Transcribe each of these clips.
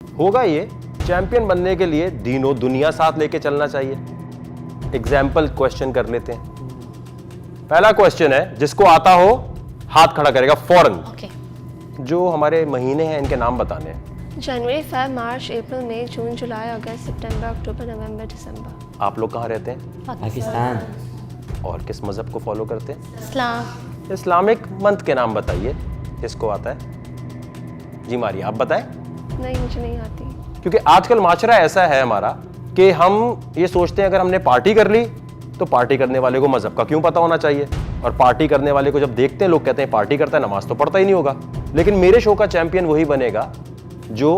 होगा ये चैंपियन बनने के लिए दीनों दुनिया साथ लेके चलना चाहिए। एग्जाम्पल क्वेश्चन कर लेते हैं। पहला क्वेश्चन है, जिसको आता हो हाथ खड़ा करेगा फौरन। जो हमारे महीने हैं इनके नाम बताने हैं। जनवरी, फेब, मार्च, अप्रैल, मई, जून, जुलाई, अगस्त, सितंबर, अक्टूबर, नवंबर, दिसंबर। आप लोग कहाँ रहते हैं? पाकिस्तान। और किस मजहब को फॉलो करते हैं? इस्लाम। इस्लामिक मंथ के नाम बताइए, किसको आता है? जी मारिया, आप बताएं। नहीं, मुझे नहीं आती। क्योंकि आजकल माशरा ऐसा है हमारा कि हम ये सोचते हैं अगर हमने पार्टी कर ली तो पार्टी करने वाले को मजहब का क्यों पता होना चाहिए, और पार्टी करने वाले को जब देखते हैं लोग कहते हैं पार्टी करता है, नमाज तो पढ़ता ही नहीं होगा। लेकिन मेरे शो का चैंपियन वही बनेगा जो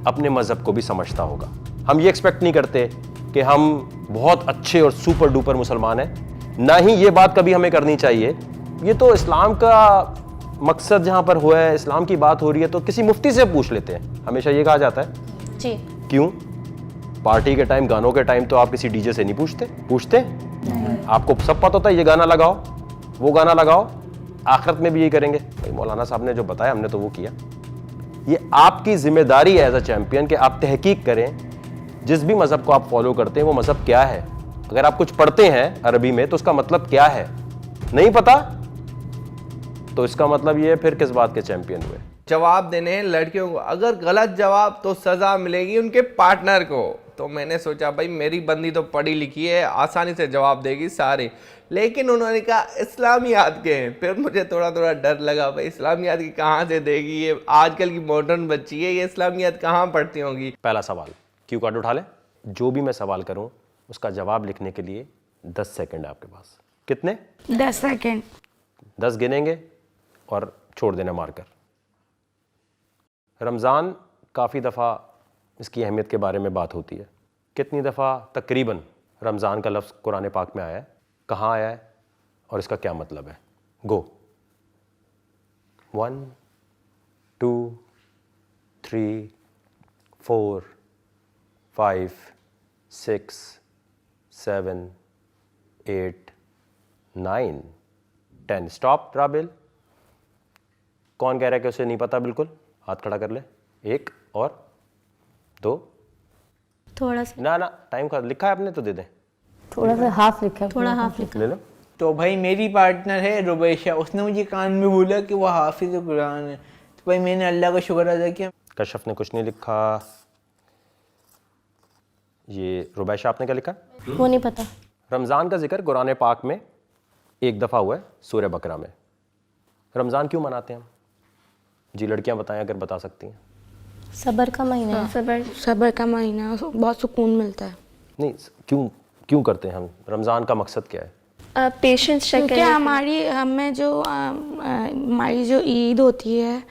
अपने मजहब को भी समझता होगा। हम ये एक्सपेक्ट नहीं करते कि हम बहुत अच्छे और सुपर डुपर मुसलमान हैं, ना ही ये बात कभी हमें करनी चाहिए। ये तो इस्लाम का मकसद जहां पर हुआ है, इस्लाम की बात हो रही है तो किसी मुफ्ती से पूछ लेते हैं, हमेशा ये कहा जाता है। जी। क्यों? पार्टी के टाइम, गानों के टाइम तो आप किसी डीजे से नहीं पूछते? आपको सब पता होता है, ये गाना लगाओ, वो गाना लगाओ, आखिरत में भी यही करेंगे। भाई मौलाना साहब ने जो बताया हमने तो वो किया। ये आपकी जिम्मेदारी है एज अ चैंपियन कि आप तहकीक करें जिस भी मजहब को आप फॉलो करते हैं वो मजहब क्या है। अगर आप कुछ पढ़ते हैं अरबी में तो उसका मतलब क्या है, नहीं पता तो इसका मतलब ये फिर किस बात के चैंपियन हुए। जवाब देने हैं लड़कियों को, अगर गलत जवाब तो सजा मिलेगी उनके पार्टनर को। तो मैंने सोचा भाई मेरी बंदी तो पढ़ी लिखी है, आसानी से जवाब देगी सारे, लेकिन उन्होंने कहा इस्लामियात के हैं। फिर मुझे थोड़ा थोड़ा डर लगा, भाई इस्लामियात की कहाँ से देगी, ये आजकल की मॉडर्न बच्ची है, ये इस्लामियात कहाँ पढ़ती होंगी। पहला सवाल, क्यू कार्ड उठा लें। जो भी मैं सवाल करूं उसका जवाब लिखने के लिए 10 सेकंड है आपके पास। कितने? 10 सेकंड। 10 गिनेंगे और छोड़ देना मारकर। रमज़ान काफ़ी दफ़ा इसकी अहमियत के बारे में बात होती है। कितनी दफ़ा तकरीबन रमज़ान का लफ्ज़ कुरान पाक में आया है, कहाँ आया है और इसका क्या मतलब है? गो। 1 2 3 4 5 6 7 8 9 10। स्टॉप राबिल। कौन कह रहा है कि उसे नहीं पता? बिल्कुल हाथ खड़ा कर ले। 1 और 2। थोड़ा सा ना टाइम का लिखा है आपने तो दे दें। थोड़ा सा हाफ लिखा है, थोड़ा हाफ लिखा। ले लो। तो भाई मेरी पार्टनर है रुबैशा, उसने मुझे कान में बोला कि वो हाफिज कुरान है, तो भाई मैंने अल्लाह का शुक्र अदा किया। कशफ ने कुछ नहीं लिखा। ये रुबैशा आपने क्या लिखा? वो नहीं पता। रमज़ान का जिक्र कुरान पाक में एक दफ़ा हुआ है सूरह बकरा में। रमज़ान क्यों मनाते हैं हम? जी लड़कियां बताएं अगर बता सकती हैं। सबर का महीना है। सबर का महीना, बहुत सुकून मिलता है। नहीं, क्यों करते हैं हम? रमज़ान का मकसद क्या है? पेशेंस चेक क्योंकि हमारी जो ईद होती है,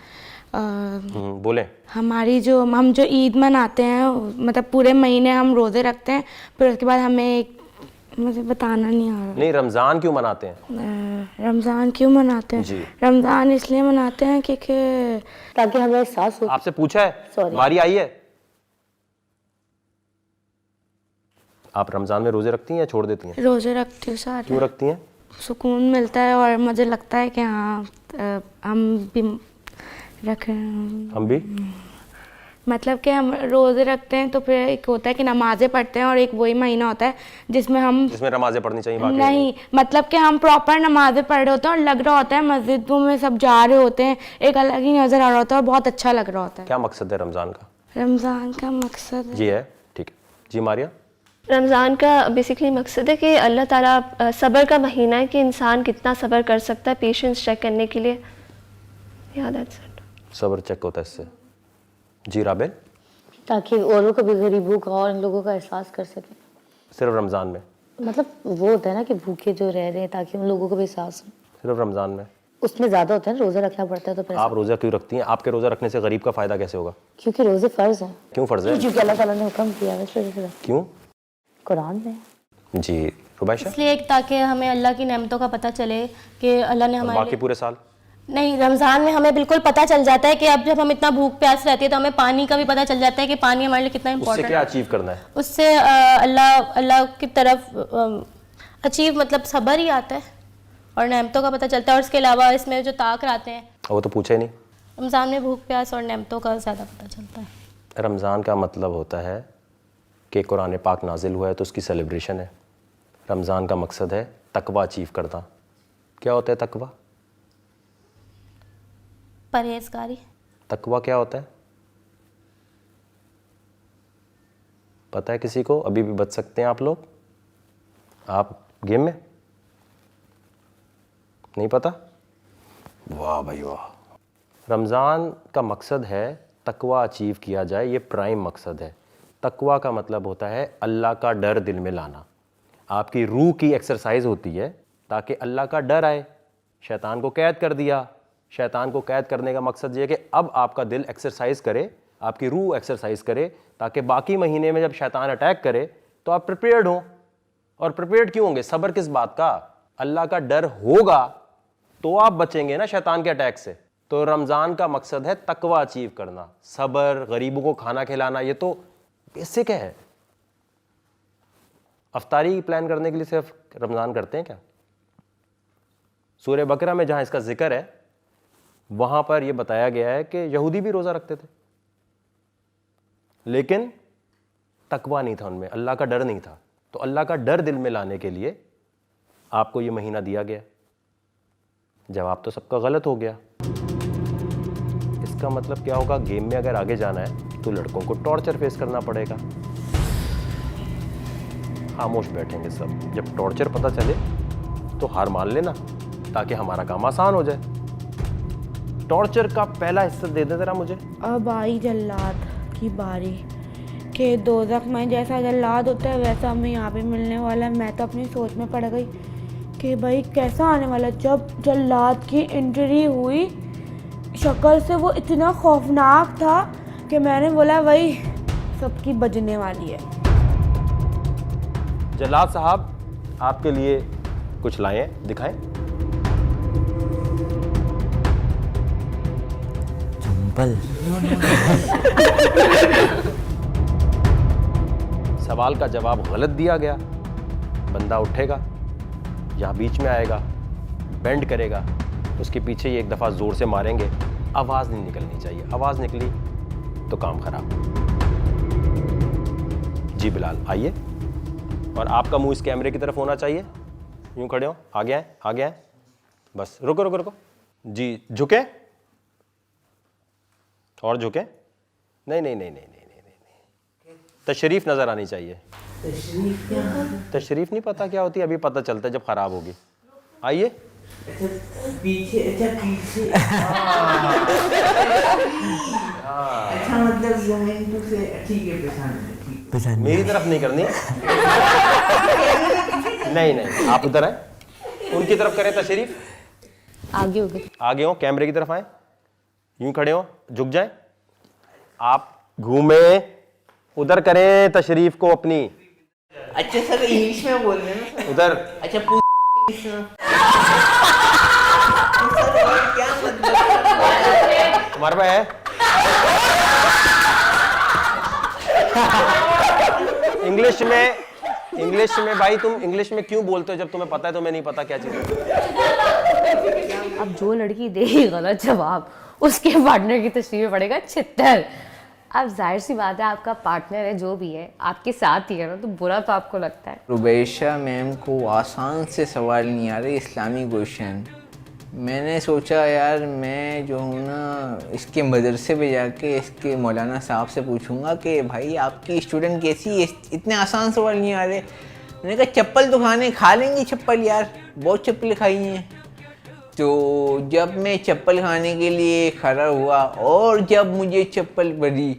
बोलें। हम जो ईद मनाते हैं, मतलब पूरे महीने हम रोज़े रखते हैं, फिर उसके बाद मुझे बताना नहीं आ रहा। नहीं, रमज़ान क्यों मनाते हैं? रमज़ान क्यों मनाते हैं? जी। रमज़ान इसलिए मनाते हैं क्योंकि ताकि हमें एहसास हो। आपसे पूछा है, बारी आई है। आप रमज़ान में रोज़े रखती हैं या छोड़ देती हैं? रोज़े रखती हूँ सारे। क्यों रखती हैं? सुकून मिलता है और मुझे लगता है कि हाँ हम भी रख रहे हैं। हम भी मतलब कि हम रोज़े रखते हैं तो फिर एक होता है कि नमाज़ें पढ़ते हैं, और एक वही महीना होता है जिसमें नमाज़ें पढ़नी चाहिए। बाकी नहीं, मतलब कि हम प्रॉपर नमाज़ें पढ़ रहे होते हैं और लग रहा होता है मस्जिदों में सब जा रहे होते हैं, एक अलग ही नज़र आ रहा होता है और बहुत अच्छा लग रहा होता है। क्या मकसद है रमज़ान का? रमज़ान का मकसद जी है, ठीक है। जी मारिया। रमज़ान का बेसिकली मकसद है कि अल्लाह ताला सब्र का महीना है कि इंसान कितना सब्र कर सकता है, पेशेंस चेक करने के लिए। सब्र चेक होता है इससे। जी राबिल। ताकि औरों को भी गरीबों का और इन लोगों का एहसास कर सकें। सिर्फ रमज़ान में? मतलब वो होता है ना कि भूखे जो रह रहे हैं, ताकि उन लोगों को भी एहसास हो। सिर्फ रमज़ान में? उसमें ज़्यादा होता है, रोज़ा रखना पड़ता है। तो फिर आप रोज़ा क्यों रखती हैं? आपके रोज़ा रखने से गरीब का फ़ायदा कैसे होगा? क्योंकि रोज़े फ़र्ज़ हैं। क्यों फ़र्ज़ है? क्योंकि अल्लाह ताला ने हुक्म किया है, इस वजह से। क्यों? कुरान में। जी रुबैशा। इसलिए ताकि हमें अल्लाह की नेमतों का पता चले कि अल्लाह ने हमारे बाकी पूरे साल नहीं, रमज़ान में हमें बिल्कुल पता चल जाता है कि अब जब हम इतना भूख प्यास रहती है तो हमें पानी का भी पता चल जाता है कि पानी हमारे लिए कितना उससे इम्पोर्टेंट क्या है। अचीव करना है? उससे अल्लाह की तरफ अचीव मतलब सब्र ही आता है और नेमतों का पता चलता है। और उसके अलावा इसमें जो ताक़ आते हैं, वो तो पूछा ही नहीं। रमज़ान में भूख प्यास और नेमतों का ज़्यादा पता चलता है। रमज़ान का मतलब होता है कि कुरान पाक नाजिल हुआ है तो उसकी सेलिब्रेशन है। रमज़ान का मकसद है तकवा अचीव करना। क्या होता है तकवा? परहेजगारी। तकवा क्या होता है पता है किसी को? अभी भी बच सकते हैं आप लोग? आप गेम में नहीं पता? वाह भाई वाह। रमज़ान का मकसद है तकवा अचीव किया जाए, ये प्राइम मकसद है। तकवा का मतलब होता है अल्लाह का डर दिल में लाना। आपकी रूह की एक्सरसाइज होती है ताकि अल्लाह का डर आए। शैतान को कैद कर दिया। शैतान को कैद करने का मकसद ये है कि अब आपका दिल एक्सरसाइज करे, आपकी रूह एक्सरसाइज करे, ताकि बाकी महीने में जब शैतान अटैक करे तो आप प्रिपेयर्ड हों। और प्रिपेयर्ड क्यों होंगे? सब्र किस बात का? अल्लाह का डर होगा तो आप बचेंगे ना शैतान के अटैक से। तो रमज़ान का मकसद है तकवा अचीव करना, सब्र, गरीबों को खाना खिलाना। ये तो बेसिक है। अफ्तारी प्लान करने के लिए सिर्फ रमज़ान करते हैं क्या? सूरह बकरा में जहाँ इसका जिक्र है वहाँ पर यह बताया गया है कि यहूदी भी रोज़ा रखते थे, लेकिन तकवा नहीं था उनमें, अल्लाह का डर नहीं था। तो अल्लाह का डर दिल में लाने के लिए आपको ये महीना दिया गया। जवाब तो सबका गलत हो गया। इसका मतलब क्या होगा? गेम में अगर आगे जाना है तो लड़कों को टॉर्चर फेस करना पड़ेगा। खामोश बैठेंगे सब। जब टॉर्चर पता चले तो हार मान लेना ताकि हमारा काम आसान हो जाए। टॉर्चर का पहला हिस्सा दे दे जरा मुझे। अब आई जल्लाद की बारी कि दोज़ख में जैसा जल्लाद होता है वैसा हमें यहाँ पे मिलने वाला है। मैं तो अपनी सोच में पड़ गई कि भाई कैसा आने वाला। जब जल्लाद की एंट्री हुई शक्ल से वो इतना खौफनाक था कि मैंने बोला भाई सबकी बजने वाली है। जल्लाद साहब आपके लिए कुछ लाए हैं, दिखाएं। चंपल। सवाल का जवाब गलत दिया गया। बंदा उठेगा, यहाँ बीच में आएगा, बेंड करेगा, उसके पीछे ही एक दफ़ा ज़ोर से मारेंगे। आवाज़ नहीं निकलनी चाहिए। आवाज़ निकली तो काम खराब। जी बिलाल आइए, और आपका मुंह इस कैमरे की तरफ होना चाहिए। यूं खड़े हो, आगे आए, आगे आए। बस रुको रुको रुको। जी झुके और झुके। नहीं नहीं नहीं नहीं नहीं नहीं नहीं। तशरीफ नज़र आनी चाहिए। तशरीफ नहीं पता क्या होती है? अभी पता चलता है जब खराब होगी। आइए पीछे। अच्छा पीछे। अच्छा मतलब रोमेंटो से ठीक है। पहचान मेरी तरफ नहीं करनी। नहीं नहीं आप उधर आए, उनकी तरफ करें तशरीफ। आगे हो गए। आगे हो, कैमरे की तरफ आए, यूं खड़े हो, झुक जाए। आप घूमे, उधर करें तशरीफ को अपनी। अच्छा सर इंग्लिश में बोल रहे हैं ना? उधर। अच्छा क्या मतलब? तुम्हारे पे है इंग्लिश में भाई। तुम इंग्लिश में क्यों बोलते हो जब तुम्हें पता है? तुम्हें नहीं पता क्या चीज़ है? अब जो लड़की देगी गलत जवाब उसके पार्टनर की तस्वीर पड़ेगा छितर। अब जाहिर सी बात है आपका पार्टनर है जो भी है आपके साथ ही है ना, तो बुरा तो आपको लगता है। रुबैशा मैम को आसान से सवाल नहीं आ रहे इस्लामी क्वेश्चन। मैंने सोचा यार मैं जो हूँ ना इसके मदरसे पे जाके इसके मौलाना साहब से पूछूंगा कि भाई आपकी स्टूडेंट कैसी है, इतने आसान सवाल नहीं आ रहे। मैंने कहा चप्पल तो खाने खा लेंगी चप्पल, यार बहुत चप्पल खाई हैं। तो जब मैं चप्पल खाने के लिए खड़ा हुआ और जब मुझे चप्पल पड़ी